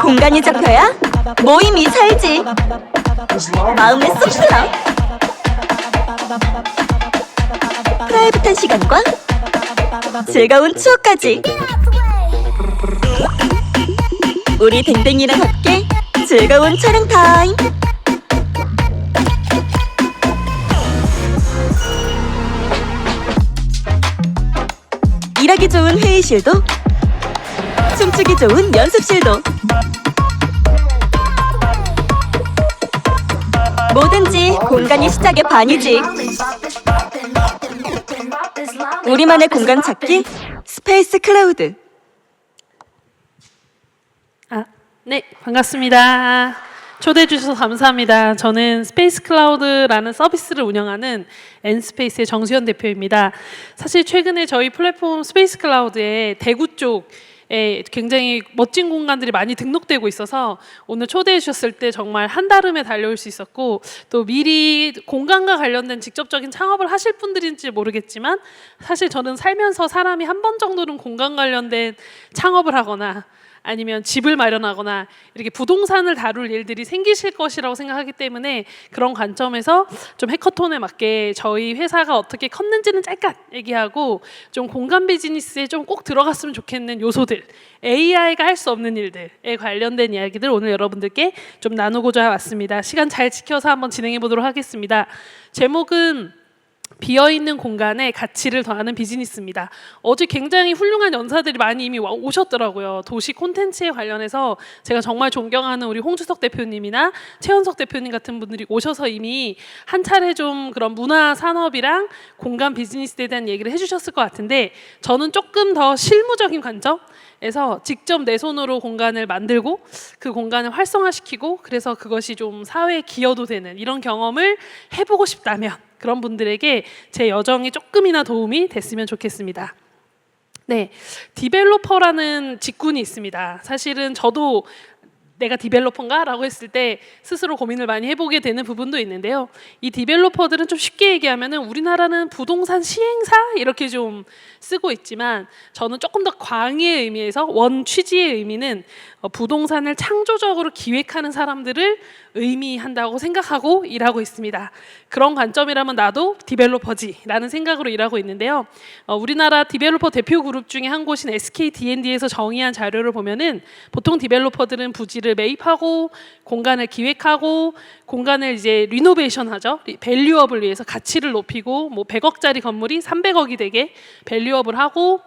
공간이 잡혀야 모임이 살지. 마음에 쏙 들어. 프라이빗한 시간과 즐거운 추억까지. 우리 댕댕이랑 함께 즐거운 촬영 타임. 일하기 좋은 회의실도, 춤추기 좋은 연습실도, 뭐든지 공간이 시작의 반이지. 우리만의 공간 찾기 스페이스 클라우드. 네, 반갑습니다. 초대해 주셔서 감사합니다. 저는 스페이스 클라우드라는 서비스를 운영하는 N스페이스의 정수현 대표입니다. 사실 최근에 저희 플랫폼 스페이스 클라우드에 대구 쪽에 굉장히 멋진 공간들이 많이 등록되고 있어서 오늘 초대해 주셨을 때 정말 한달음에 달려올 수 있었고, 또 미리 공간과 관련된 직접적인 창업을 하실 분들인지 모르겠지만 사실 저는 살면서 사람이 한 번 정도는 공간 관련된 창업을 하거나 아니면 집을 마련하거나 이렇게 부동산을 다룰 일들이 생기실 것이라고 생각하기 때문에 그런 관점에서 좀 해커톤에 맞게 저희 회사가 어떻게 컸는지는 짧게 얘기하고, 좀 공간 비즈니스에 좀 꼭 들어갔으면 좋겠는 요소들, AI가 할 수 없는 일들에 관련된 이야기들 오늘 여러분들께 좀 나누고자 왔습니다. 시간 잘 지켜서 한번 진행해 보도록 하겠습니다. 제목은 비어있는 공간에 가치를 더하는 비즈니스입니다. 어제 굉장히 훌륭한 연사들이 많이 이미 오셨더라고요. 도시 콘텐츠에 관련해서 제가 정말 존경하는 우리 홍주석 대표님이나 최현석 대표님 같은 분들이 오셔서 이미 한 차례 좀 그런 문화 산업이랑 공간 비즈니스에 대한 얘기를 해주셨을 것 같은데, 저는 조금 더 실무적인 관점에서 직접 내 손으로 공간을 만들고 그 공간을 활성화시키고, 그래서 그것이 좀 사회에 기여도 되는 이런 경험을 해보고 싶다면 그런 분들에게 제 여정이 조금이나 도움이 됐으면 좋겠습니다. 네, 디벨로퍼라는 직군이 있습니다. 사실은 저도 내가 디벨로퍼인가? 라고 했을 때 스스로 고민을 많이 해보게 되는 부분도 있는데요. 이 디벨로퍼들은 좀 쉽게 얘기하면 우리나라는 부동산 시행사 이렇게 좀 쓰고 있지만, 저는 조금 더 광의의 의미에서 원 취지의 의미는 부동산을 창조적으로 기획하는 사람들을 의미한다고 생각하고 일하고 있습니다. 그런 관점이라면 나도 디벨로퍼지 라는 생각으로 일하고 있는데요. 우리나라 디벨로퍼 대표 그룹 중에 한 곳인 SK D&D에서 정의한 자료를 보면은 보통 디벨로퍼들은 부지를 매입하고 공간을 기획하고 공간을 이제 리노베이션 하죠. 밸류업을 위해서 가치를 높이고, 뭐 100억짜리 건물이 300억이 되게 밸류업을 하고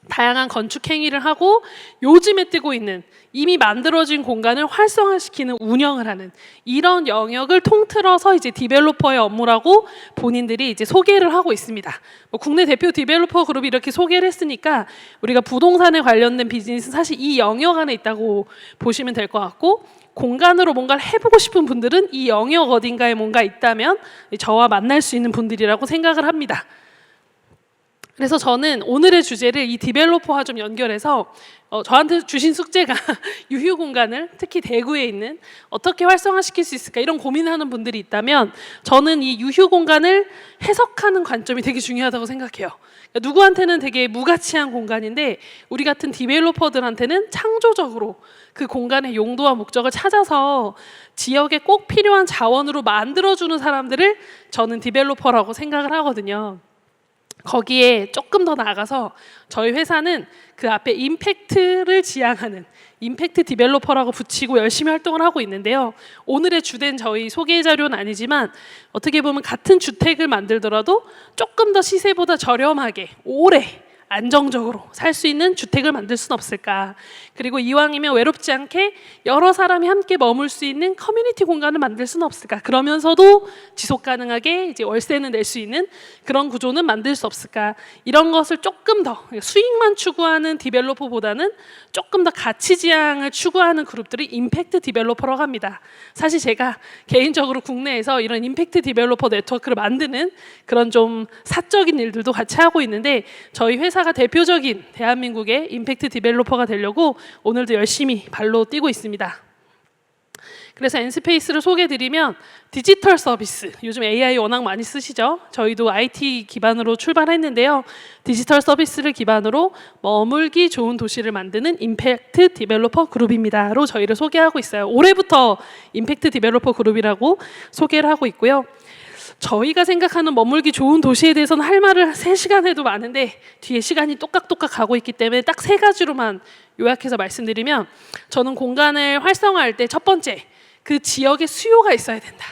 다양한 건축 행위를 하고, 요즘에 뜨고 있는 이미 만들어진 공간을 활성화시키는 운영을 하는 이런 영역을 통틀어서 이제 디벨로퍼의 업무라고 본인들이 이제 소개를 하고 있습니다. 뭐 국내 대표 디벨로퍼 그룹이 이렇게 소개를 했으니까 우리가 부동산에 관련된 비즈니스 사실 이 영역 안에 있다고 보시면 될 것 같고, 공간으로 뭔가를 해보고 싶은 분들은 이 영역 어딘가에 뭔가 있다면 저와 만날 수 있는 분들이라고 생각을 합니다. 그래서 저는 오늘의 주제를 이 디벨로퍼와 좀 연결해서 저한테 주신 숙제가 유휴 공간을 특히 대구에 있는 어떻게 활성화시킬 수 있을까 이런 고민하는 분들이 있다면, 저는 이 유휴 공간을 해석하는 관점이 되게 중요하다고 생각해요. 그러니까 누구한테는 되게 무가치한 공간인데 우리 같은 디벨로퍼들한테는 창조적으로 그 공간의 용도와 목적을 찾아서 지역에 꼭 필요한 자원으로 만들어주는 사람들을 저는 디벨로퍼라고 생각을 하거든요. 거기에 조금 더 나아가서 저희 회사는 그 앞에 임팩트를 지향하는 임팩트 디벨로퍼라고 붙이고 열심히 활동을 하고 있는데요. 오늘의 주된 저희 소개 자료는 아니지만 어떻게 보면 같은 주택을 만들더라도 조금 더 시세보다 저렴하게 오래 안정적으로 살 수 있는 주택을 만들 수는 없을까. 그리고 이왕이면 외롭지 않게 여러 사람이 함께 머물 수 있는 커뮤니티 공간을 만들 수는 없을까. 그러면서도 지속 가능하게 이제 월세는 낼 수 있는 그런 구조는 만들 수 없을까. 이런 것을 조금 더 수익만 추구하는 디벨로퍼보다는 조금 더 가치 지향을 추구하는 그룹들이 임팩트 디벨로퍼라고 합니다. 사실 제가 개인적으로 국내에서 이런 임팩트 디벨로퍼 네트워크를 만드는 그런 좀 사적인 일들도 같이 하고 있는데, 저희 회사가 대표적인 대한민국의 임팩트 디벨로퍼가 되려고 오늘도 열심히 발로 뛰고 있습니다. 그래서 엔스페이스를 소개해드리면 디지털 서비스, 요즘 AI 워낙 많이 쓰시죠? 저희도 IT 기반으로 출발했는데요. 디지털 서비스를 기반으로 머물기 좋은 도시를 만드는 임팩트 디벨로퍼 그룹입니다로 저희를 소개하고 있어요. 올해부터 임팩트 디벨로퍼 그룹이라고 소개를 하고 있고요. 저희가 생각하는 머물기 좋은 도시에 대해서는 할 말을 3시간 해도 많은데 뒤에 시간이 똑깍똑깍 가고 있기 때문에 딱 3가지로만 요약해서 말씀드리면, 저는 공간을 활성화할 때 첫 번째, 그 지역에 수요가 있어야 된다.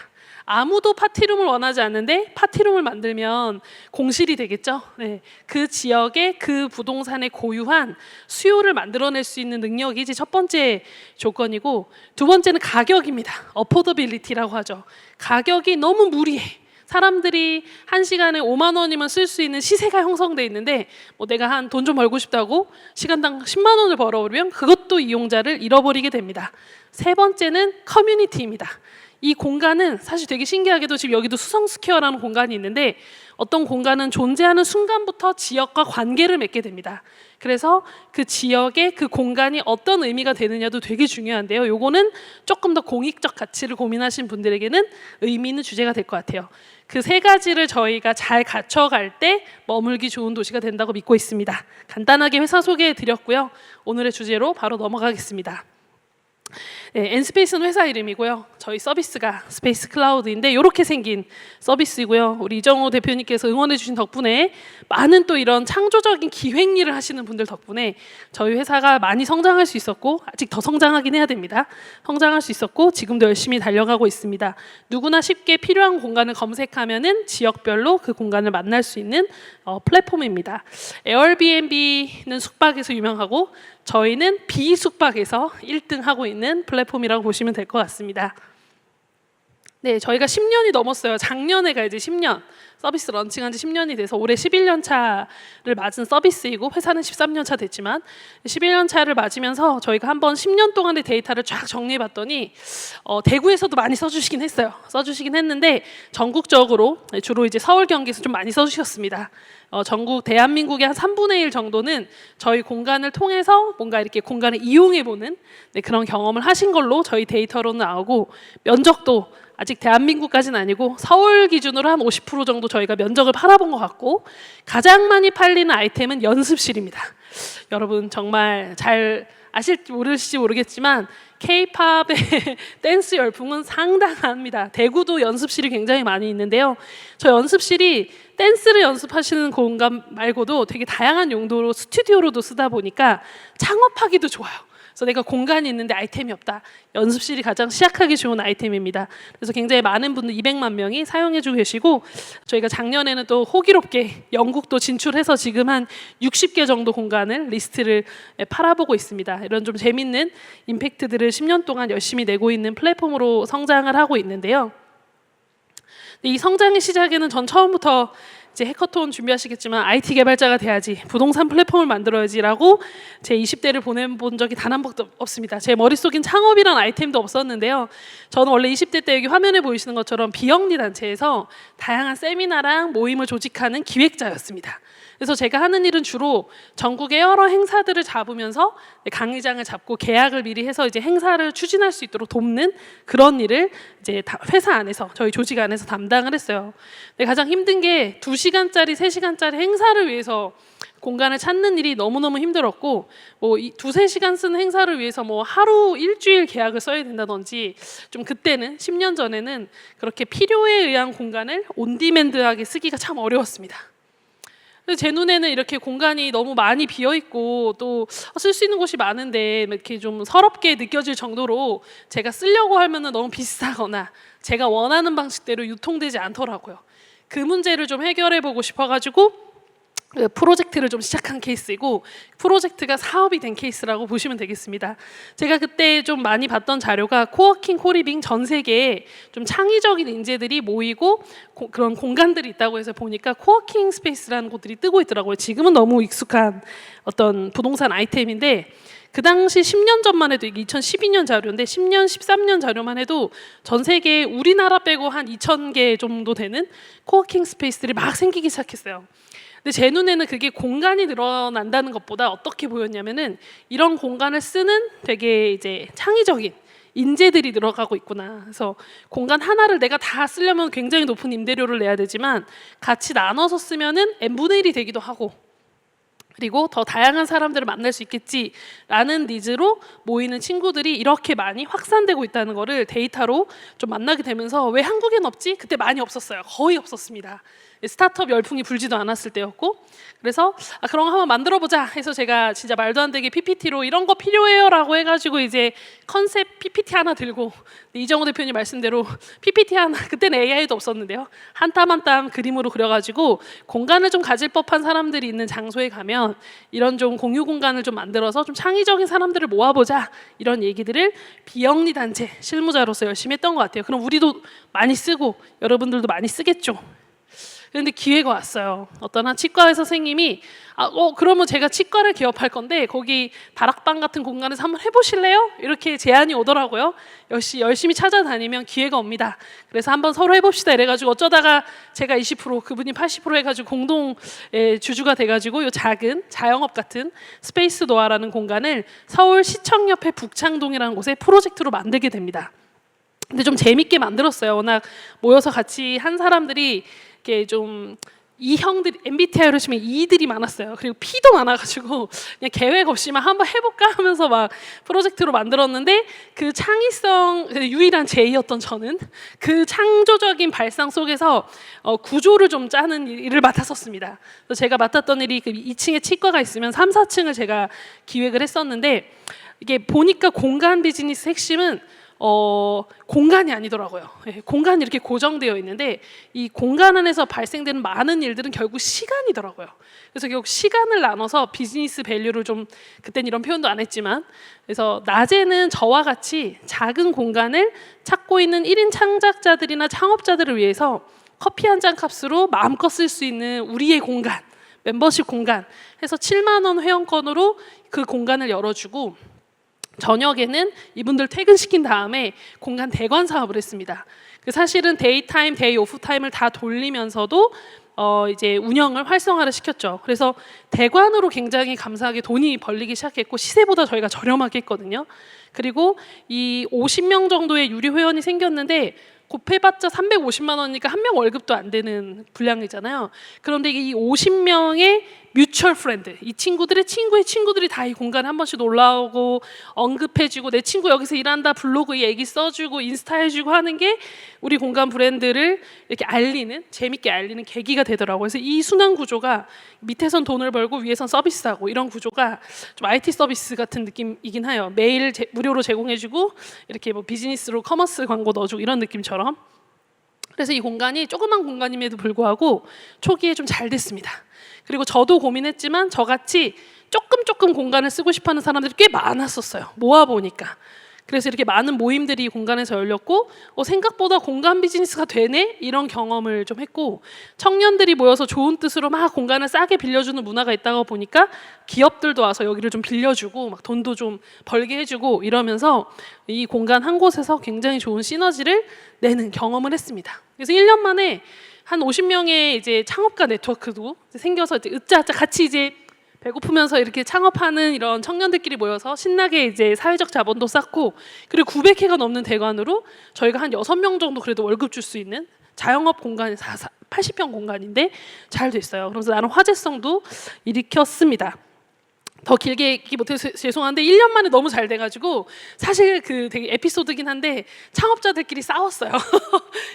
아무도 파티룸을 원하지 않는데 파티룸을 만들면 공실이 되겠죠. 네. 그 지역의 그 부동산의 고유한 수요를 만들어낼 수 있는 능력이 이제 첫 번째 조건이고, 두 번째는 가격입니다. 어포더빌리티라고 하죠. 가격이 너무 무리해. 사람들이 1시간에 5만 원이면 쓸 수 있는 시세가 형성돼 있는데, 뭐 내가 한 돈 좀 벌고 싶다고 시간당 10만 원을 벌어버리면 그것도 이용자를 잃어버리게 됩니다. 세 번째는 커뮤니티입니다. 이 공간은 사실 되게 신기하게도 지금 여기도 수성스퀘어라는 공간이 있는데, 어떤 공간은 존재하는 순간부터 지역과 관계를 맺게 됩니다. 그래서 그 지역의 그 공간이 어떤 의미가 되느냐도 되게 중요한데요. 요거는 조금 더 공익적 가치를 고민하신 분들에게는 의미 있는 주제가 될 것 같아요. 그 3가지를 저희가 잘 갖춰갈 때 머물기 좋은 도시가 된다고 믿고 있습니다. 간단하게 회사 소개해 드렸고요. 오늘의 주제로 바로 넘어가겠습니다. 네, 엔스페이스는 회사 이름이고요. 저희 서비스가 스페이스 클라우드인데 이렇게 생긴 서비스이고요. 우리 이정호 대표님께서 응원해 주신 덕분에, 많은 또 이런 창조적인 기획 일을 하시는 분들 덕분에 저희 회사가 많이 성장할 수 있었고, 아직 더 성장하긴 해야 됩니다. 성장할 수 있었고 지금도 열심히 달려가고 있습니다. 누구나 쉽게 필요한 공간을 검색하면은 지역별로 그 공간을 만날 수 있는 플랫폼입니다. 에어비앤비는 숙박에서 유명하고 저희는 비숙박에서 1등 하고 있는 플랫폼이라고 보시면 될 것 같습니다. 네, 저희가 10년이 넘었어요. 작년에가 이제 10년, 서비스 런칭한 지 10년이 돼서 올해 11년 차를 맞은 서비스이고, 회사는 13년 차 됐지만 11년 차를 맞으면서 저희가 한번 10년 동안의 데이터를 쫙 정리해 봤더니 대구에서도 많이 써주시긴 했어요. 써주시긴 했는데 전국적으로 주로 이제 서울, 경기에서 좀 많이 써주셨습니다. 전국 대한민국의 한 3분의 1 정도는 저희 공간을 통해서 뭔가 이렇게 공간을 이용해보는 그런 경험을 하신 걸로 저희 데이터로는 나오고, 면적도 아직 대한민국까지는 아니고 서울 기준으로 한 50% 정도 저희가 면적을 팔아본 것 같고, 가장 많이 팔리는 아이템은 연습실입니다. 여러분 정말 잘 아실지 모르실지 모르겠지만 K-팝의 댄스 열풍은 상당합니다. 대구도 연습실이 굉장히 많이 있는데요. 저 연습실이 댄스를 연습하시는 공간 말고도 되게 다양한 용도로 스튜디오로도 쓰다 보니까 창업하기도 좋아요. 그래서 내가 공간이 있는데 아이템이 없다. 연습실이 가장 시작하기 좋은 아이템입니다. 그래서 굉장히 많은 분들, 200만 명이 사용해주고 계시고, 저희가 작년에는 또 호기롭게 영국도 진출해서 지금 한 60개 정도 공간을 리스트를 팔아보고 있습니다. 이런 좀 재밌는 임팩트들을 10년 동안 열심히 내고 있는 플랫폼으로 성장을 하고 있는데요. 이 성장의 시작에는 전 처음부터 이제 해커톤 준비하시겠지만 IT 개발자가 돼야지, 부동산 플랫폼을 만들어야지라고 제 20대를 보내본 적이 단 한 번도 없습니다. 제 머릿속엔 창업이란 아이템도 없었는데요. 저는 원래 20대 때 여기 화면에 보이시는 것처럼 비영리 단체에서 다양한 세미나랑 모임을 조직하는 기획자였습니다. 그래서 제가 하는 일은 주로 전국의 여러 행사들을 잡으면서 강의장을 잡고 계약을 미리 해서 이제 행사를 추진할 수 있도록 돕는 그런 일을 이제 회사 안에서, 저희 조직 안에서 담당을 했어요. 근데 가장 힘든 게 2시간짜리, 3시간짜리 행사를 위해서 공간을 찾는 일이 너무너무 힘들었고, 뭐 2-3시간 쓰는 행사를 위해서 뭐 하루, 일주일 계약을 써야 된다든지, 좀 그때는 10년 전에는 그렇게 필요에 의한 공간을 온디맨드하게 쓰기가 참 어려웠습니다. 제 눈에는 이렇게 공간이 너무 많이 비어 있고 또 쓸 수 있는 곳이 많은데 이렇게 좀 서럽게 느껴질 정도로 제가 쓰려고 하면은 너무 비싸거나 제가 원하는 방식대로 유통되지 않더라고요. 그 문제를 좀 해결해 보고 싶어가지고 프로젝트를 좀 시작한 케이스이고, 프로젝트가 사업이 된 케이스라고 보시면 되겠습니다. 제가 그때 좀 많이 봤던 자료가 코워킹, 코리빙 전 세계에 좀 창의적인 인재들이 모이고 그런 공간들이 있다고 해서 보니까 코워킹 스페이스라는 곳들이 뜨고 있더라고요. 지금은 너무 익숙한 어떤 부동산 아이템인데, 그 당시 10년 전만 해도, 이게 2012년 자료인데 10년, 13년 자료만 해도 전 세계에 우리나라 빼고 한 2,000개 정도 되는 코워킹 스페이스들이 막 생기기 시작했어요. 근데 제 눈에는 그게 공간이 늘어난다는 것보다 어떻게 보였냐면은, 이런 공간을 쓰는 되게 이제 창의적인 인재들이 늘어가고 있구나. 그래서 공간 하나를 내가 다 쓰려면 굉장히 높은 임대료를 내야 되지만 같이 나눠서 쓰면은 n분의 1이 되기도 하고 그리고 더 다양한 사람들을 만날 수 있겠지라는 니즈로 모이는 친구들이 이렇게 많이 확산되고 있다는 거를 데이터로 좀 만나게 되면서 왜 한국엔 없지? 그때 많이 없었어요. 거의 없었습니다. 스타트업 열풍이 불지도 않았을 때였고 그래서 그런 거 한번 만들어보자 해서 제가 진짜 말도 안 되게 PPT로 이런 거 필요해요 라고 해가지고 이제 컨셉 PPT 하나 들고 이정우 대표님 말씀대로 PPT 하나 그때는 AI도 없었는데요 한 땀 한 땀 그림으로 그려가지고 공간을 좀 가질 법한 사람들이 있는 장소에 가면 이런 좀 공유 공간을 좀 만들어서 좀 창의적인 사람들을 모아보자 이런 얘기들을 비영리 단체 실무자로서 열심히 했던 것 같아요. 그럼 우리도 많이 쓰고 여러분들도 많이 쓰겠죠. 그런데 기회가 왔어요. 어떤 한 치과 의사 선생님이 그러면 제가 치과를 개업할 건데 거기 다락방 같은 공간에서 한번 해보실래요? 이렇게 제안이 오더라고요. 역시 열심히 찾아다니면 기회가 옵니다. 그래서 한번 서로 해봅시다 이래가지고 어쩌다가 제가 20% 그분이 80% 해가지고 공동 주주가 돼가지고 이 작은 자영업 같은 스페이스 노아라는 공간을 서울시청옆에 북창동이라는 곳에 프로젝트로 만들게 됩니다. 근데 좀 재밌게 만들었어요. 워낙 모여서 같이 한 사람들이 이렇게 좀 E형들이 MBTI로 치면 E들이 많았어요. 그리고 P도 많아가지고 그냥 계획 없이만 한번 해볼까 하면서 막 프로젝트로 만들었는데 그 창의성 유일한 J였던 저는 그 창조적인 발상 속에서 구조를 좀 짜는 일을 맡았었습니다. 그래서 제가 맡았던 일이 그 2층에 치과가 있으면 3, 4층을 제가 기획을 했었는데 이게 보니까 공간 비즈니스 핵심은 공간이 아니더라고요. 공간이 이렇게 고정되어 있는데 이 공간 안에서 발생되는 많은 일들은 결국 시간이더라고요. 그래서 결국 시간을 나눠서 비즈니스 밸류를 좀 그땐 이런 표현도 안 했지만 그래서 낮에는 저와 같이 작은 공간을 찾고 있는 1인 창작자들이나 창업자들을 위해서 커피 한 잔 값으로 마음껏 쓸 수 있는 우리의 공간, 멤버십 공간 해서 7만 원 회원권으로 그 공간을 열어주고 저녁에는 이분들 퇴근시킨 다음에 공간 대관 사업을 했습니다. 사실은 데이 타임, 데이 오프 타임을 다 돌리면서도 이제 운영을 활성화를 시켰죠. 그래서 대관으로 굉장히 감사하게 돈이 벌리기 시작했고 시세보다 저희가 저렴하게 했거든요. 그리고 이 50명 정도의 유료 회원이 생겼는데 곱해봤자 350만 원이니까 한 명 월급도 안 되는 분량이잖아요. 그런데 이 50명의 뮤추얼 프렌드, 이 친구들의 친구의 친구들이 다 이 공간에 한 번씩 올라오고 언급해주고 내 친구 여기서 일한다 블로그에 얘기 써주고 인스타 해주고 하는 게 우리 공간 브랜드를 이렇게 알리는, 재밌게 알리는 계기가 되더라고요. 그래서 이 순환 구조가 밑에선 돈을 벌고 위에선 서비스하고 이런 구조가 좀 IT 서비스 같은 느낌이긴 해요. 매일 무료로 제공해주고 이렇게 뭐 비즈니스로 커머스 광고 넣어주고 이런 느낌처럼. 그래서 이 공간이 조그만 공간임에도 불구하고 초기에 좀 잘 됐습니다. 그리고 저도 고민했지만 저같이 조금 공간을 쓰고 싶어하는 사람들이 꽤 많았었어요. 모아보니까. 그래서 이렇게 많은 모임들이 공간에서 열렸고 생각보다 공간 비즈니스가 되네? 이런 경험을 좀 했고 청년들이 모여서 좋은 뜻으로 막 공간을 싸게 빌려주는 문화가 있다고 보니까 기업들도 와서 여기를 좀 빌려주고 막 돈도 좀 벌게 해주고 이러면서 이 공간 한 곳에서 굉장히 좋은 시너지를 내는 경험을 했습니다. 그래서 1년 만에 한 50명의 이제 창업가 네트워크도 생겨서 이제 으짜으짜 같이 이제 배고프면서 이렇게 창업하는 이런 청년들끼리 모여서 신나게 이제 사회적 자본도 쌓고 그리고 900회가 넘는 대관으로 저희가 한 6명 정도 그래도 월급 줄 수 있는 자영업 공간이 80평 공간인데 잘 됐어요. 그래서 나름 화제성도 일으켰습니다. 더 길게 얘기 못해서 죄송한데 1년 만에 너무 잘 돼가지고 사실 그 되게 에피소드긴 한데 창업자들끼리 싸웠어요.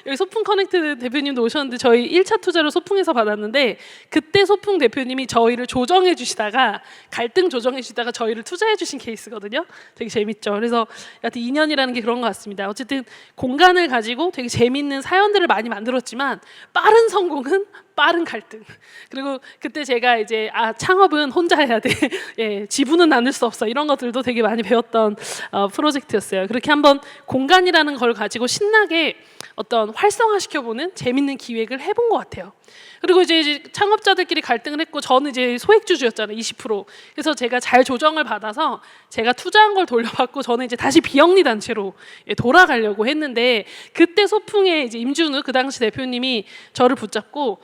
여기 소풍 커넥트 대표님도 오셨는데 저희 1차 투자를 소풍에서 받았는데 그때 소풍 대표님이 저희를 조정해 주시다가 갈등 조정해 주시다가 저희를 투자해 주신 케이스거든요. 되게 재밌죠. 그래서 여하튼 인연이라는 게 그런 것 같습니다. 어쨌든 공간을 가지고 되게 재밌는 사연들을 많이 만들었지만 빠른 성공은 빠른 갈등. 그리고 그때 제가 이제 창업은 혼자 해야 돼. 예, 지분은 나눌 수 없어. 이런 것들도 되게 많이 배웠던 프로젝트였어요. 그렇게 한번 공간이라는 걸 가지고 신나게 어떤 활성화시켜보는 재밌는 기획을 해본 것 같아요. 그리고 이제 창업자들끼리 갈등을 했고 저는 이제 소액주주였잖아요. 20%. 그래서 제가 잘 조정을 받아서 제가 투자한 걸 돌려받고 저는 이제 다시 비영리 단체로 돌아가려고 했는데 그때 소풍에 이제 임준우 그 당시 대표님이 저를 붙잡고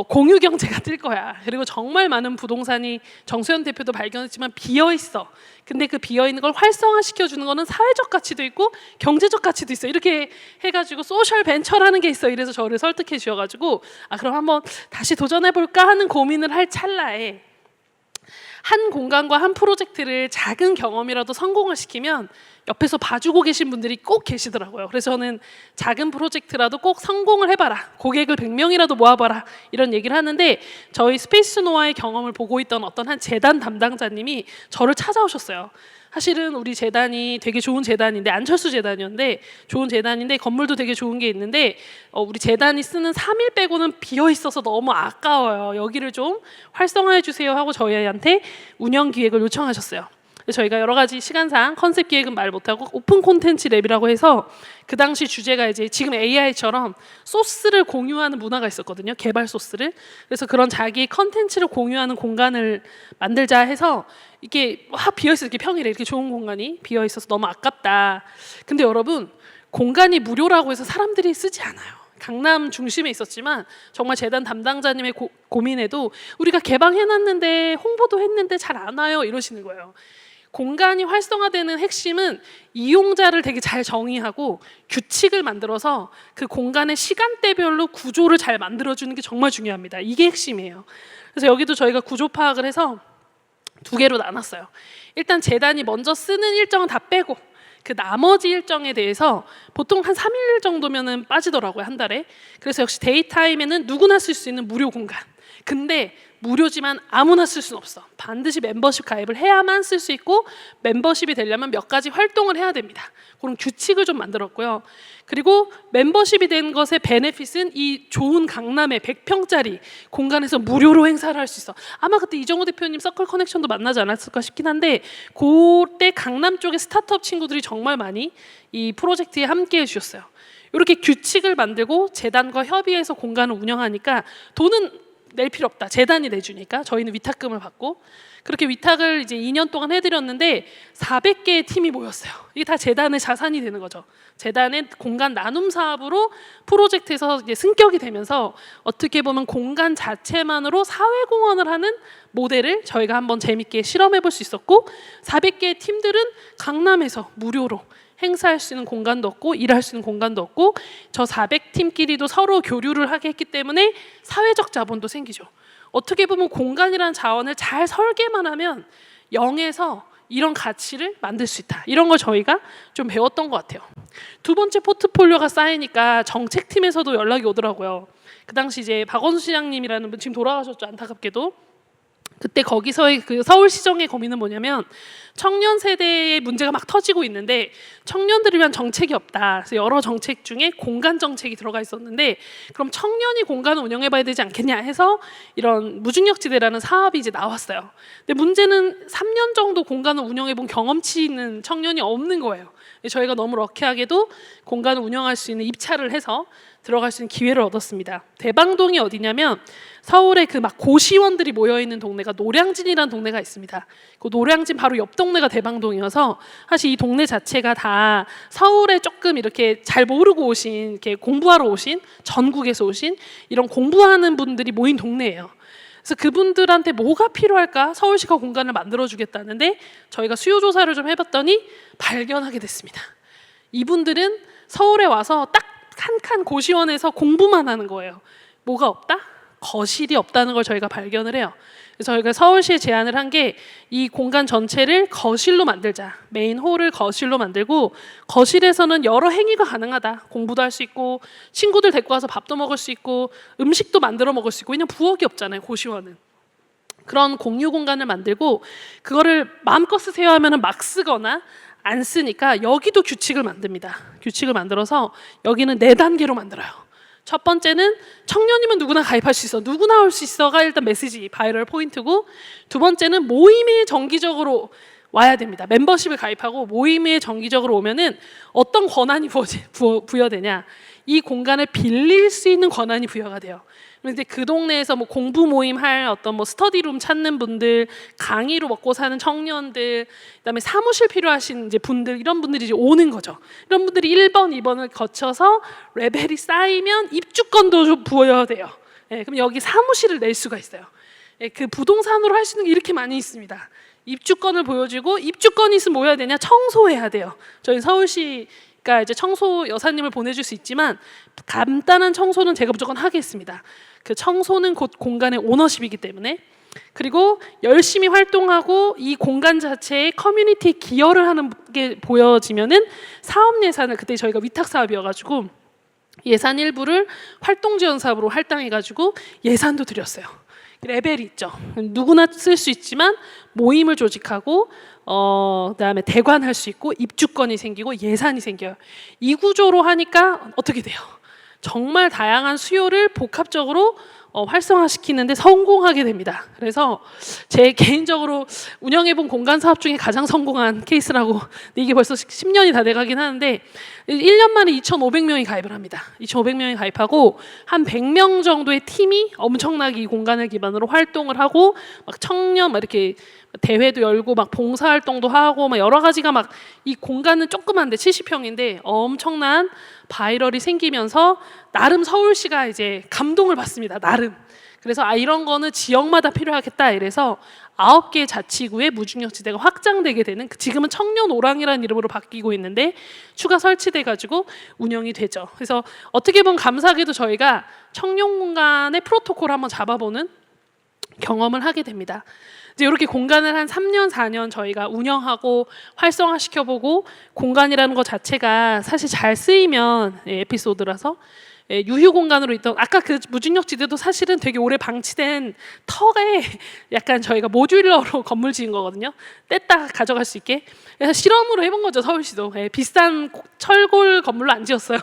공유 경제가 뜰 거야. 그리고 정말 많은 부동산이 정수현 대표도 발견했지만 비어 있어. 근데 그 비어 있는 걸 활성화시켜 주는 거는 사회적 가치도 있고 경제적 가치도 있어. 이렇게 해가지고 소셜 벤처라는 게 있어. 이래서 저를 설득해 주셔가지고 그럼 한번 다시 도전해 볼까 하는 고민을 할 찰나에 한 공간과 한 프로젝트를 작은 경험이라도 성공을 시키면 옆에서 봐주고 계신 분들이 꼭 계시더라고요. 그래서 저는 작은 프로젝트라도 꼭 성공을 해봐라, 고객을 100명이라도 모아봐라, 이런 얘기를 하는데 저희 스페이스노아의 경험을 보고 있던 어떤 한 재단 담당자님이 저를 찾아오셨어요. 사실은 우리 재단이 되게 좋은 재단인데, 안철수 재단이었는데 좋은 재단인데 건물도 되게 좋은 게 있는데 우리 재단이 쓰는 3일 빼고는 비어 있어서 너무 아까워요. 여기를 좀 활성화해 주세요 하고 저희한테 운영 기획을 요청하셨어요. 저희가 여러 가지 시간상 컨셉 기획은 말 못하고 오픈 콘텐츠 랩이라고 해서 그 당시 주제가 이제 지금 AI처럼 소스를 공유하는 문화가 있었거든요. 개발 소스를. 그래서 그런 자기 컨텐츠를 공유하는 공간을 만들자 해서 이게 비어있어요. 이렇게 평일에 이렇게 좋은 공간이 비어있어서 너무 아깝다. 근데 여러분, 공간이 무료라고 해서 사람들이 쓰지 않아요. 강남 중심에 있었지만 정말 재단 담당자님의 고민에도 우리가 개방해놨는데 홍보도 했는데 잘 안 와요, 이러시는 거예요. 공간이 활성화되는 핵심은 이용자를 되게 잘 정의하고 규칙을 만들어서 그 공간의 시간대별로 구조를 잘 만들어주는 게 정말 중요합니다. 이게 핵심이에요. 그래서 여기도 저희가 구조 파악을 해서 2개로 나눴어요. 일단 재단이 먼저 쓰는 일정은 다 빼고 그 나머지 일정에 대해서 보통 한 3일 정도면은 빠지더라고요, 한 달에. 그래서 역시 데이타임에는 누구나 쓸 수 있는 무료 공간. 근데 무료지만 아무나 쓸 수는 없어. 반드시 멤버십 가입을 해야만 쓸 수 있고 멤버십이 되려면 몇 가지 활동을 해야 됩니다. 그런 규칙을 좀 만들었고요. 그리고 멤버십이 된 것의 베네핏은 이 좋은 강남의 100평짜리 공간에서 무료로 행사를 할 수 있어. 아마 그때 이정호 대표님 서클 커넥션도 만나지 않았을까 싶긴 한데 그때 강남 쪽의 스타트업 친구들이 정말 많이 이 프로젝트에 함께해 주셨어요. 이렇게 규칙을 만들고 재단과 협의해서 공간을 운영하니까 돈은 낼 필요 없다. 재단이 내주니까 저희는 위탁금을 받고 그렇게 위탁을 이제 2년 동안 해드렸는데 400개의 팀이 모였어요. 이게 다 재단의 자산이 되는 거죠. 재단의 공간 나눔 사업으로 프로젝트에서 이제 승격이 되면서 어떻게 보면 공간 자체만으로 사회공헌을 하는 모델을 저희가 한번 재밌게 실험해 볼 수 있었고 400개의 팀들은 강남에서 무료로 행사할 수 있는 공간도 없고 일할 수 있는 공간도 없고 저 400팀끼리도 서로 교류를 하게 했기 때문에 사회적 자본도 생기죠. 어떻게 보면 공간이라는 자원을 잘 설계만 하면 0에서 이런 가치를 만들 수 있다. 이런 걸 저희가 좀 배웠던 것 같아요. 2번째 포트폴리오가 쌓이니까 정책팀에서도 연락이 오더라고요. 그 당시 이제 박원순 시장님이라는 분 지금 돌아가셨죠, 안타깝게도. 그때 거기서의 그 서울시정의 고민은 뭐냐면 청년 세대의 문제가 막 터지고 있는데 청년들을 위한 정책이 없다. 그래서 여러 정책 중에 공간 정책이 들어가 있었는데 그럼 청년이 공간을 운영해봐야 되지 않겠냐 해서 이런 무중력지대라는 사업이 이제 나왔어요. 근데 문제는 3년 정도 공간을 운영해본 경험치 있는 청년이 없는 거예요. 저희가 너무 럭키하게도 공간을 운영할 수 있는 입찰을 해서 들어갈 수 있는 기회를 얻었습니다. 대방동이 어디냐면 서울에 그 막 고시원들이 모여 있는 동네가 노량진이라는 동네가 있습니다. 그 노량진 바로 옆 동네가 대방동이어서 사실 이 동네 자체가 다 서울에 조금 이렇게 잘 모르고 오신, 이렇게 공부하러 오신, 전국에서 오신 이런 공부하는 분들이 모인 동네예요. 그래서 그분들한테 뭐가 필요할까? 서울시가 공간을 만들어주겠다는데 저희가 수요 조사를 좀 해봤더니 발견하게 됐습니다. 이분들은 서울에 와서 딱 한 칸 고시원에서 공부만 하는 거예요. 뭐가 없다? 거실이 없다는 걸 저희가 발견을 해요. 그래서 저희가 서울시에 제안을 한 게 이 공간 전체를 거실로 만들자. 메인 홀을 거실로 만들고 거실에서는 여러 행위가 가능하다. 공부도 할 수 있고 친구들 데리고 와서 밥도 먹을 수 있고 음식도 만들어 먹을 수 있고 왜냐면 부엌이 없잖아요, 고시원은. 그런 공유 공간을 만들고 그거를 마음껏 쓰세요 하면은 막 쓰거나 안 쓰니까 여기도 규칙을 만듭니다. 규칙을 만들어서 여기는 4단계로 만들어요. 첫 번째는 청년이면 누구나 가입할 수 있어. 누구나 올 수 있어가 일단 메시지 바이럴 포인트고 2번째는 모임에 정기적으로 와야 됩니다. 멤버십을 가입하고 모임에 정기적으로 오면은 어떤 권한이 부여되냐. 이 공간을 빌릴 수 있는 권한이 부여가 돼요. 그런데 그 동네에서 뭐 공부 모임 할 어떤 뭐 스터디룸 찾는 분들, 강의로 먹고 사는 청년들, 그다음에 사무실 필요하신 이제 분들 이런 분들이 이제 오는 거죠. 이런 분들이 1번, 2번을 거쳐서 레벨이 쌓이면 입주권도 좀 부여돼요. 예, 그럼 여기 사무실을 낼 수가 있어요. 예, 그 부동산으로 할 수 있는 게 이렇게 많이 있습니다. 입주권을 보여주고 입주권이 있으면 뭐 해야 되냐? 청소해야 돼요. 저희 서울시가 이제 청소 여사님을 보내줄 수 있지만 간단한 청소는 제가 무조건 하겠습니다. 그 청소는 곧 공간의 오너십이기 때문에. 그리고 열심히 활동하고 이 공간 자체에 커뮤니티에 기여를 하는 게 보여지면은 사업 예산을, 그때 저희가 위탁 사업이어가지고 예산 일부를 활동 지원 사업으로 할당해가지고 예산도 드렸어요. 레벨이 있죠. 누구나 쓸 수 있지만 모임을 조직하고 그다음에 대관할 수 있고 입주권이 생기고 예산이 생겨요. 이 구조로 하니까 어떻게 돼요? 정말 다양한 수요를 복합적으로 활성화시키는데 성공하게 됩니다. 그래서 제 개인적으로 운영해본 공간 사업 중에 가장 성공한 케이스라고, 이게 벌써 10년이 다 돼가긴 하는데 1년 만에 2,500명이 가입을 합니다. 2,500명이 가입하고 한 100명 정도의 팀이 엄청나게 이 공간을 기반으로 활동을 하고 막 청년 막 이렇게 대회도 열고 막 봉사활동도 하고 막 여러 가지가 막, 이 공간은 조그만데 70평인데 엄청난 바이럴이 생기면서 나름 서울시가 이제 감동을 받습니다. 나름. 그래서 이런 거는 지역마다 필요하겠다 이래서 9개 자치구의 무중력지대가 확장되게 되는, 지금은 청년오랑이라는 이름으로 바뀌고 있는데 추가 설치돼 가지고 운영이 되죠. 그래서 어떻게 보면 감사하게도 저희가 청년공간의 프로토콜을 한번 잡아보는 경험을 하게 됩니다. 이제 이렇게 공간을 한 3년, 4년 저희가 운영하고 활성화시켜보고, 공간이라는 것 자체가 사실 잘 쓰이면 에피소드라서 유휴 공간으로 있던, 아까 그 무중력지대도 사실은 되게 오래 방치된 터에 약간 저희가 모듈러로 건물 지은 거거든요. 뗐다 가져갈 수 있게. 그래서 실험으로 해본 거죠, 서울시도. 비싼 철골 건물로 안 지었어요.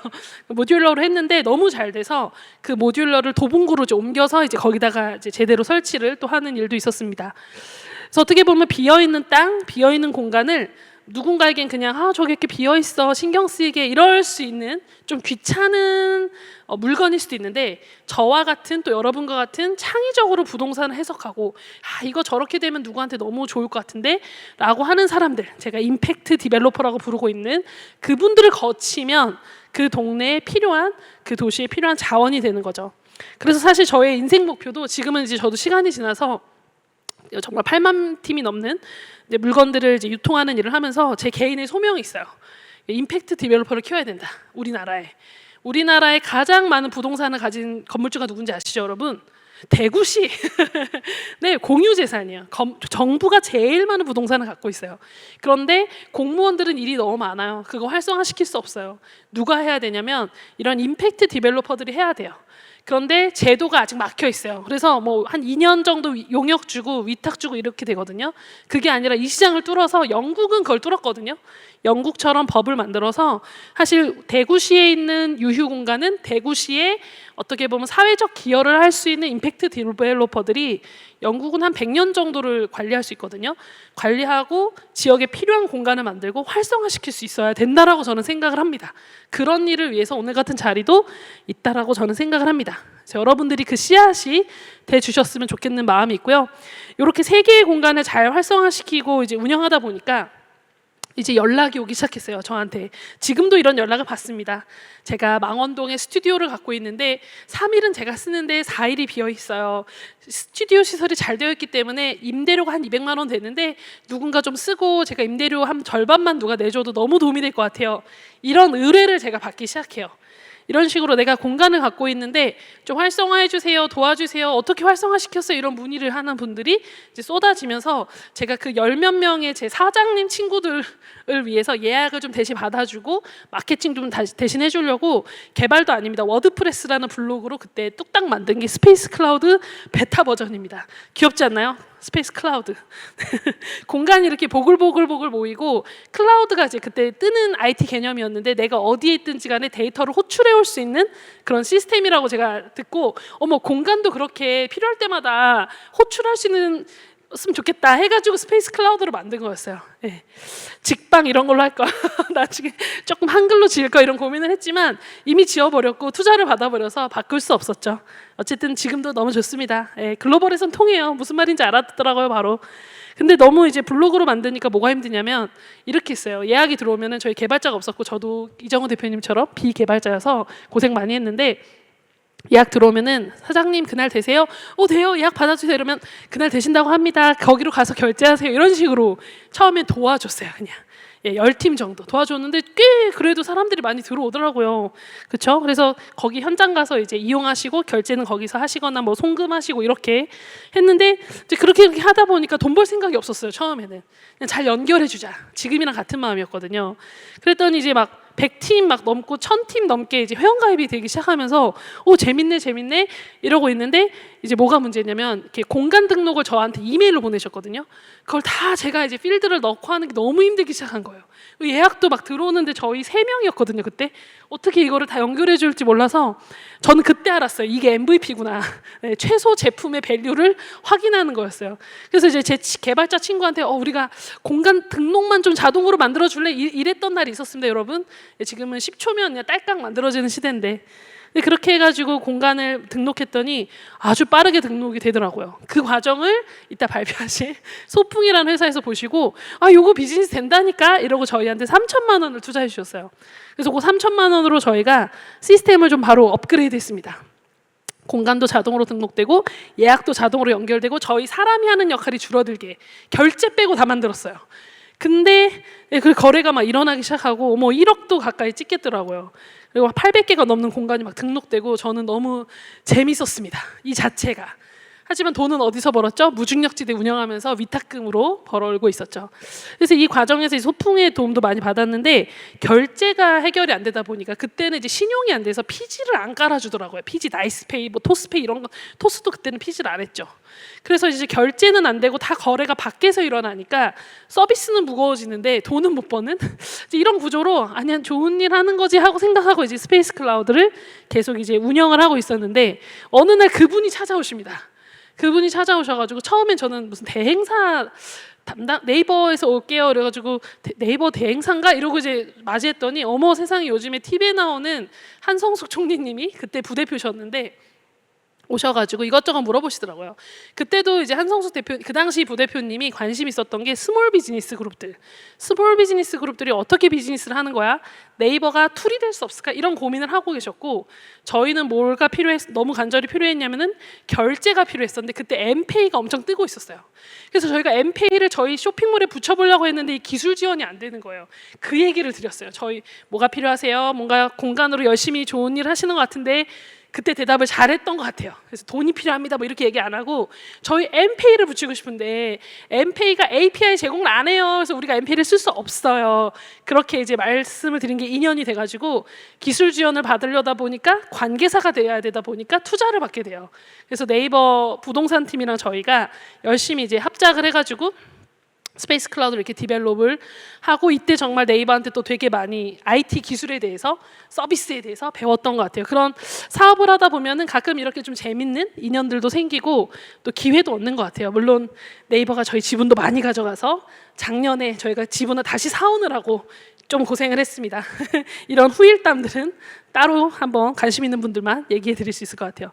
모듈러로 했는데 너무 잘 돼서 그 모듈러를 도봉구로 이제 옮겨서 이제 거기다가 이제 제대로 설치를 또 하는 일도 있었습니다. 그래서 어떻게 보면 비어 있는 땅, 비어 있는 공간을 누군가에겐 그냥 저기 이렇게 비어 있어 신경 쓰이게 이럴 수 있는 좀 귀찮은 물건일 수도 있는데, 저와 같은 또 여러분과 같은 창의적으로 부동산을 해석하고 이거 저렇게 되면 누구한테 너무 좋을 것 같은데 라고 하는 사람들, 제가 임팩트 디벨로퍼라고 부르고 있는 그분들을 거치면 그 동네에 필요한, 그 도시에 필요한 자원이 되는 거죠. 그래서 사실 저의 인생 목표도, 지금은 이제 저도 시간이 지나서 정말 8만 팀이 넘는 이제 물건들을 이제 유통하는 일을 하면서 제 개인의 소명이 있어요. 임팩트 디벨로퍼를 키워야 된다. 우리나라에 가장 많은 부동산을 가진 건물주가 누군지 아시죠, 여러분? 대구시. 네, 공유 재산이에요. 정부가 제일 많은 부동산을 갖고 있어요. 그런데 공무원들은 일이 너무 많아요. 그거 활성화시킬 수 없어요. 누가 해야 되냐면 이런 임팩트 디벨로퍼들이 해야 돼요. 그런데 제도가 아직 막혀 있어요. 그래서 뭐 한 2년 정도 용역 주고 위탁 주고 이렇게 되거든요. 그게 아니라 이 시장을 뚫어서, 영국은 그걸 뚫었거든요. 영국처럼 법을 만들어서 사실 대구시에 있는 유휴 공간은 대구시에 어떻게 보면 사회적 기여를 할 수 있는 임팩트 디벨로퍼들이 영국은 한 100년 정도를 관리할 수 있거든요. 관리하고 지역에 필요한 공간을 만들고 활성화시킬 수 있어야 된다라고 저는 생각을 합니다. 그런 일을 위해서 오늘 같은 자리도 있다라고 저는 생각을 합니다. 여러분들이 그 씨앗이 돼 주셨으면 좋겠는 마음이 있고요. 이렇게 3개의 공간을 잘 활성화시키고 이제 운영하다 보니까 이제 연락이 오기 시작했어요, 저한테. 지금도 이런 연락을 받습니다. 제가 망원동에 스튜디오를 갖고 있는데 3일은 제가 쓰는데 4일이 비어 있어요. 스튜디오 시설이 잘 되어 있기 때문에 임대료가 한 200만 원 되는데 누군가 좀 쓰고 제가 임대료 한 절반만 누가 내줘도 너무 도움이 될 것 같아요. 이런 의뢰를 제가 받기 시작해요. 이런 식으로 내가 공간을 갖고 있는데 좀 활성화해 주세요, 도와주세요, 어떻게 활성화시켰어요, 이런 문의를 하는 분들이 이제 쏟아지면서 제가 그 10몇 명의 제 사장님 친구들을 위해서 예약을 좀 대신 받아주고 마케팅 좀 대신 해주려고, 개발도 아닙니다. 워드프레스라는 블로그로 그때 뚝딱 만든 게 스페이스 클라우드 베타 버전입니다. 귀엽지 않나요? 스페이스 클라우드. 공간이 이렇게 보글보글 모이고, 클라우드가 이제 그때 뜨는 IT 개념이었는데 내가 어디에 있든지 간에 데이터를 호출해 올 수 있는 그런 시스템이라고 제가 듣고, 공간도 그렇게 필요할 때마다 호출할 수 있는 으면 좋겠다 해가지고 스페이스 클라우드로 만든 거였어요. 네. 직방 이런 걸로 할 거. 나중에 조금 한글로 지을 거 이런 고민을 했지만 이미 지어버렸고 투자를 받아버려서 바꿀 수 없었죠. 어쨌든 지금도 너무 좋습니다. 네. 글로벌에선 통해요. 무슨 말인지 알아듣더라고요, 바로. 근데 너무 이제 블로그로 만드니까 뭐가 힘드냐면 이렇게 있어요. 예약이 들어오면은 저희 개발자가 없었고, 저도 이정우 대표님처럼 비개발자여서 고생 많이 했는데, 예약 들어오면은 사장님 그날 되세요? 돼요. 예약 받아주세요. 이러면 그날 되신다고 합니다. 거기로 가서 결제하세요. 이런 식으로 처음엔 도와줬어요. 그냥 10팀 정도 도와줬는데 꽤 그래도 사람들이 많이 들어오더라고요. 그렇죠? 그래서 거기 현장 가서 이제 이용하시고 결제는 거기서 하시거나 뭐 송금하시고 이렇게 했는데 이제 그렇게 하다 보니까 돈 벌 생각이 없었어요. 처음에는 그냥 잘 연결해 주자. 지금이랑 같은 마음이었거든요. 그랬더니 이제 막 100팀 막 넘고 1000팀 넘게 이제 회원가입이 되기 시작하면서 재밌네 이러고 있는데 이제 뭐가 문제냐면 이렇게 공간 등록을 저한테 이메일로 보내셨거든요. 그걸 다 제가 이제 필드를 넣고 하는 게 너무 힘들기 시작한 거예요. 예약도 막 들어오는데 저희 3명이었거든요. 그때 어떻게 이거를 다 연결해 줄지 몰라서 저는 그때 알았어요. 이게 MVP구나. 네, 최소 제품의 밸류를 확인하는 거였어요. 그래서 이제 제 개발자 친구한테 우리가 공간 등록만 좀 자동으로 만들어 줄래? 이랬던 날이 있었습니다, 여러분. 지금은 10초면 그냥 딸깍 만들어지는 시대인데 그렇게 해가지고 공간을 등록했더니 아주 빠르게 등록이 되더라고요. 그 과정을 이따 발표하실 소풍이라는 회사에서 보시고 요거 비즈니스 된다니까 이러고 저희한테 3천만 원을 투자해 주셨어요. 그래서 그 3천만 원으로 저희가 시스템을 좀 바로 업그레이드 했습니다. 공간도 자동으로 등록되고 예약도 자동으로 연결되고 저희 사람이 하는 역할이 줄어들게 결제 빼고 다 만들었어요. 근데 그 거래가 막 일어나기 시작하고 1억도 가까이 찍겠더라고요. 그리고 800개가 넘는 공간이 막 등록되고 저는 너무 재밌었습니다. 이 자체가. 하지만 돈은 어디서 벌었죠? 무중력지대 운영하면서 위탁금으로 벌어올고 있었죠. 그래서 이 과정에서 이 소풍의 도움도 많이 받았는데 결제가 해결이 안 되다 보니까 그때는 이제 신용이 안 돼서 피지를 안 깔아주더라고요. 피지 나이스페이, 뭐 토스페이 이런 거 토스도 그때는 피지를 안 했죠. 그래서 이제 결제는 안 되고 다 거래가 밖에서 일어나니까 서비스는 무거워지는데 돈은 못 버는 이런 구조로 아니야 좋은 일 하는 거지 하고 생각하고 이제 스페이스 클라우드를 계속 이제 운영을 하고 있었는데 어느 날 그분이 찾아오십니다. 그분이 찾아오셔가지고 처음엔 저는 무슨 대행사 담당 네이버에서 올게요 그래가지고 네이버 대행사인가 이러고 이제 맞이했더니 어머 세상에 요즘에 TV에 나오는 한성숙 총리님이 그때 부대표셨는데 오셔가지고 이것저것 물어보시더라고요. 그때도 이제 한성숙 대표 그 당시 부대표님이 관심 있었던 게 스몰 비즈니스 그룹들, 스몰 비즈니스 그룹들이 어떻게 비즈니스를 하는 거야? 네이버가 툴이 될 수 없을까? 이런 고민을 하고 계셨고 저희는 뭐가 너무 간절히 필요했냐면은 결제가 필요했었는데 그때 엠페이가 엄청 뜨고 있었어요. 그래서 저희가 엠페이를 저희 쇼핑몰에 붙여보려고 했는데 이 기술 지원이 안 되는 거예요. 그 얘기를 드렸어요. 저희 뭐가 필요하세요? 뭔가 공간으로 열심히 좋은 일 하시는 것 같은데 그때 대답을 잘했던 것 같아요. 그래서 돈이 필요합니다 뭐 이렇게 얘기 안 하고 저희 엠페이를 붙이고 싶은데 엠페이가 API 제공을 안 해요. 그래서 우리가 엠페이를 쓸 수 없어요. 그렇게 이제 말씀을 드린 게 2년이 돼가지고 기술 지원을 받으려다 보니까 관계사가 돼야 되다 보니까 투자를 받게 돼요. 그래서 네이버 부동산 팀이랑 저희가 열심히 이제 합작을 해가지고 스페이스 클라우드를 이렇게 디벨롭을 하고 이때 정말 네이버한테 또 되게 많이 IT 기술에 대해서 서비스에 대해서 배웠던 것 같아요. 그런 사업을 하다 보면은 가끔 이렇게 좀 재밌는 인연들도 생기고 또 기회도 얻는 것 같아요. 물론 네이버가 저희 지분도 많이 가져가서 작년에 저희가 지분을 다시 사오느라고 좀 고생을 했습니다. 이런 후일담들은 따로 한번 관심 있는 분들만 얘기해 드릴 수 있을 것 같아요.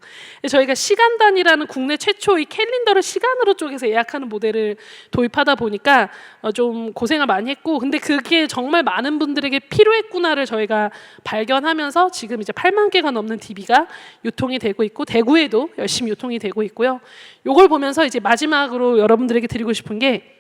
저희가 시간 단위라는 국내 최초의 캘린더를 시간으로 쪼개서 예약하는 모델을 도입하다 보니까 좀 고생을 많이 했고 근데 그게 정말 많은 분들에게 필요했구나를 저희가 발견하면서 지금 이제 8만 개가 넘는 DB가 유통이 되고 있고 대구에도 열심히 유통이 되고 있고요. 이걸 보면서 이제 마지막으로 여러분들에게 드리고 싶은 게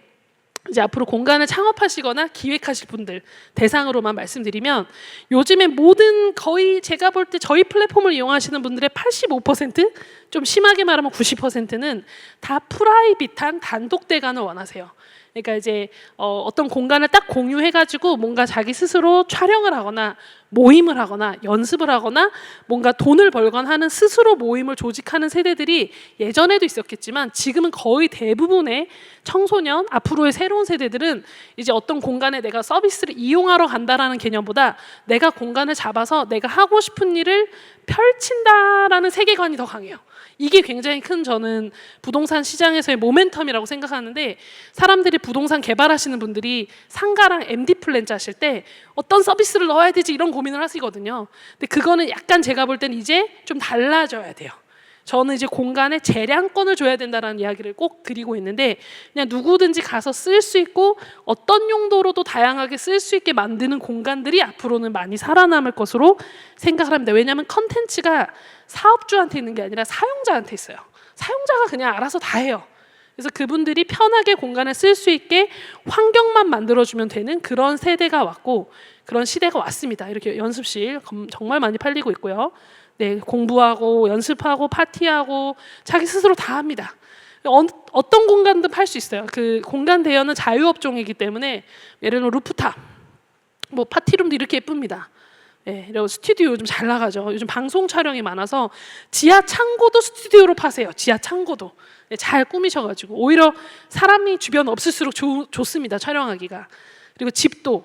이제 앞으로 공간을 창업하시거나 기획하실 분들 대상으로만 말씀드리면 요즘에 모든 거의 제가 볼 때 저희 플랫폼을 이용하시는 분들의 85%, 좀 심하게 말하면 90%는 다 프라이빗한 단독 대관을 원하세요. 그러니까 이제 어떤 공간을 딱 공유해가지고 뭔가 자기 스스로 촬영을 하거나 모임을 하거나 연습을 하거나 뭔가 돈을 벌거나 하는 스스로 모임을 조직하는 세대들이 예전에도 있었겠지만 지금은 거의 대부분의 청소년, 앞으로의 새로운 세대들은 이제 어떤 공간에 내가 서비스를 이용하러 간다라는 개념보다 내가 공간을 잡아서 내가 하고 싶은 일을 펼친다라는 세계관이 더 강해요. 이게 굉장히 큰 저는 부동산 시장에서의 모멘텀이라고 생각하는데 사람들이 부동산 개발하시는 분들이 상가랑 MD 플랜 짜실 때 어떤 서비스를 넣어야 되지 이런 고민을 하시거든요. 근데 그거는 약간 제가 볼 때는 이제 좀 달라져야 돼요. 저는 이제 공간에 재량권을 줘야 된다는 이야기를 꼭 드리고 있는데, 그냥 누구든지 가서 쓸 수 있고 어떤 용도로도 다양하게 쓸 수 있게 만드는 공간들이 앞으로는 많이 살아남을 것으로 생각을 합니다. 왜냐하면 컨텐츠가 사업주한테 있는 게 아니라 사용자한테 있어요. 사용자가 그냥 알아서 다 해요. 그래서 그분들이 편하게 공간을 쓸 수 있게 환경만 만들어주면 되는 그런 세대가 왔고, 그런 시대가 왔습니다. 이렇게 연습실 정말 많이 팔리고 있고요. 네, 공부하고 연습하고 파티하고 자기 스스로 다 합니다. 어떤 공간도 팔 수 있어요. 그 공간 대여는 자유업종이기 때문에, 예를 들어 루프탑, 뭐 파티룸도 이렇게 예쁩니다. 네, 그리고 스튜디오 요즘 잘 나가죠. 요즘 방송 촬영이 많아서 지하 창고도 스튜디오로 파세요. 지하 창고도. 네, 잘 꾸미셔가지고 오히려 사람이 주변 없을수록 좋습니다. 촬영하기가. 그리고 집도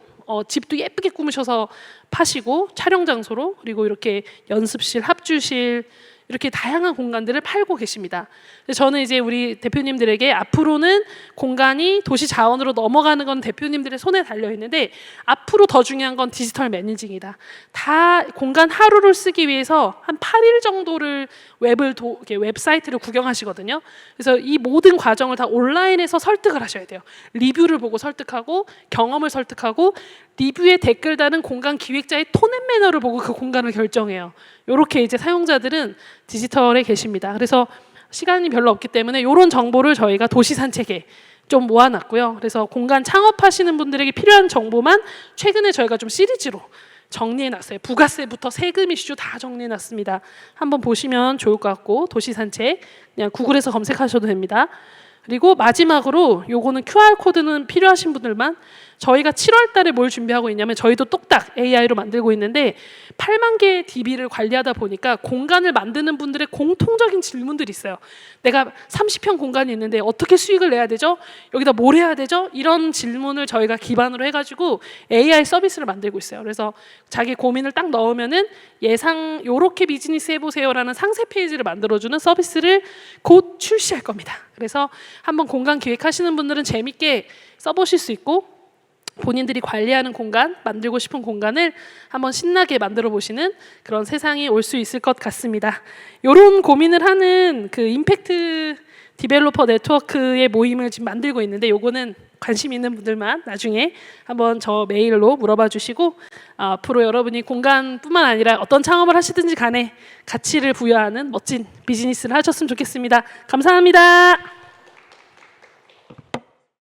예쁘게 꾸미셔서 파시고, 촬영 장소로, 그리고 이렇게 연습실, 합주실, 이렇게 다양한 공간들을 팔고 계십니다. 저는 이제 우리 대표님들에게 앞으로는 공간이 도시 자원으로 넘어가는 건 대표님들의 손에 달려 있는데, 앞으로 더 중요한 건 디지털 매니징이다. 다 공간 하루를 쓰기 위해서 한 8일 정도를 이렇게 웹사이트를 구경하시거든요. 그래서 이 모든 과정을 다 온라인에서 설득을 하셔야 돼요. 리뷰를 보고 설득하고, 경험을 설득하고, 리뷰에 댓글 다는 공간 기획자의 톤앤 매너를 보고 그 공간을 결정해요. 이렇게 이제 사용자들은 디지털에 계십니다. 그래서 시간이 별로 없기 때문에 이런 정보를 저희가 도시 산책에 좀 모아놨고요. 그래서 공간 창업하시는 분들에게 필요한 정보만 최근에 저희가 좀 시리즈로 정리해놨어요. 부가세부터 세금 이슈 다 정리해놨습니다. 한번 보시면 좋을 것 같고, 도시 산책 그냥 구글에서 검색하셔도 됩니다. 그리고 마지막으로 요거는 QR코드는 필요하신 분들만, 저희가 7월 달에 뭘 준비하고 있냐면, 저희도 똑딱 AI로 만들고 있는데 8만 개의 DB를 관리하다 보니까 공간을 만드는 분들의 공통적인 질문들이 있어요. 내가 30평 공간이 있는데 어떻게 수익을 내야 되죠? 여기다 뭘 해야 되죠? 이런 질문을 저희가 기반으로 해가지고 AI 서비스를 만들고 있어요. 그래서 자기 고민을 딱 넣으면은 예상 요렇게 비즈니스 해보세요라는 상세 페이지를 만들어주는 서비스를 곧 출시할 겁니다. 그래서 한번 공간 기획하시는 분들은 재밌게 써보실 수 있고, 본인들이 관리하는 공간, 만들고 싶은 공간을 한번 신나게 만들어 보시는 그런 세상이 올 수 있을 것 같습니다. 이런 고민을 하는 그 임팩트 디벨로퍼 네트워크의 모임을 지금 만들고 있는데, 요거는 관심 있는 분들만 나중에 한번 저 메일로 물어봐 주시고, 앞으로 여러분이 공간뿐만 아니라 어떤 창업을 하시든지 간에 가치를 부여하는 멋진 비즈니스를 하셨으면 좋겠습니다. 감사합니다.